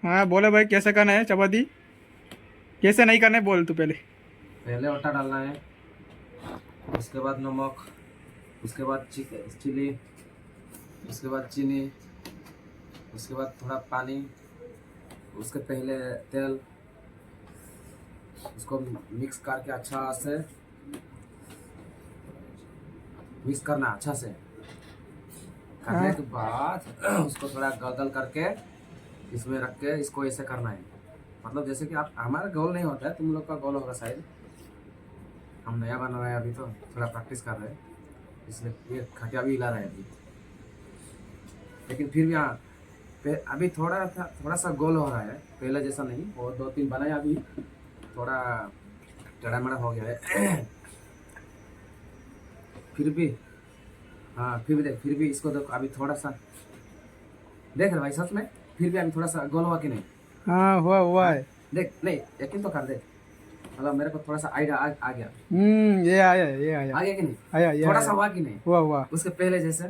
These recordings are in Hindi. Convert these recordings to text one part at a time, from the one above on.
हाँ बोले भाई, कैसे करना है चपाती? कैसे नहीं करना है बोल तू पहले। पहले आटा डालना है, उसके बाद नमक, उसके बाद चिली, उसके बाद चीनी, उसके बाद थोड़ा पानी, उसके पहले तेल। उसको मिक्स करके अच्छा से मिक्स करना अच्छा से। करने हाँ के बाद उसको थोड़ा गल करके इसमें रख के इसको ऐसे करना है। मतलब जैसे कि आप, हमारा गोल नहीं होता है, तुम लोग का गोल होगा शायद। हम नया बना रहे हैं अभी, तो थोड़ा प्रैक्टिस कर रहे हैं, इसलिए ये खटिया भी हिला रहा है अभी। लेकिन फिर भी हाँ, अभी थोड़ा सा गोल हो रहा है, पहले जैसा नहीं। वो दो तीन बनाया अभी, थोड़ा टेढ़ा मेढ़ा हो गया है। फिर भी हाँ, फिर भी देख, फिर भी इसको देखो अभी थोड़ा सा। देख रहे भाई, सच में फिर भी अभी थोड़ा सा गोल हुआ कि नहीं? हाँ, हुआ हुआ हाँ, है। देख, नहीं यकीन तो कर देख। मतलब मेरे को थोड़ा सा आइडिया आ गया। ये आया, ये आया। आ गया कि नहीं? आया, ये थोड़ा आया। सा हुआ कि नहीं? हुआ हुआ। उसके पहले जैसे,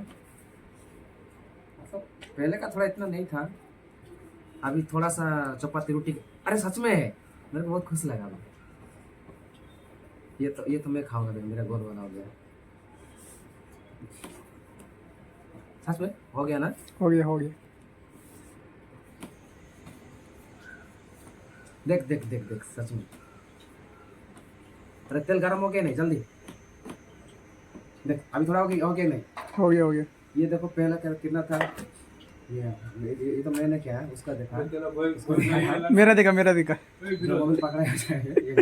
मतलब पहले का थोड़ा इतना नहीं था, अभी थोड़ा सा चपाती रोटी। अरे सच में मेरे को बहुत खुश लगा अभी। ये तो मैं खाऊंगा, देख मेरा गोल बना हो गया। सच में हो गया ना? हो गया, हो गया। देख देख देख देख, सच में। अरे तेल गर्म हो गया नहीं? जल्दी देख, अभी थोड़ा हो गया नहीं? हो गया, हो गया। ये देखो पहला कितना था। ये तो मैंने क्या है उसका देखा, उसको मेरा देखा, मेरा देखा। जो मोबाइल पकड़ा है ये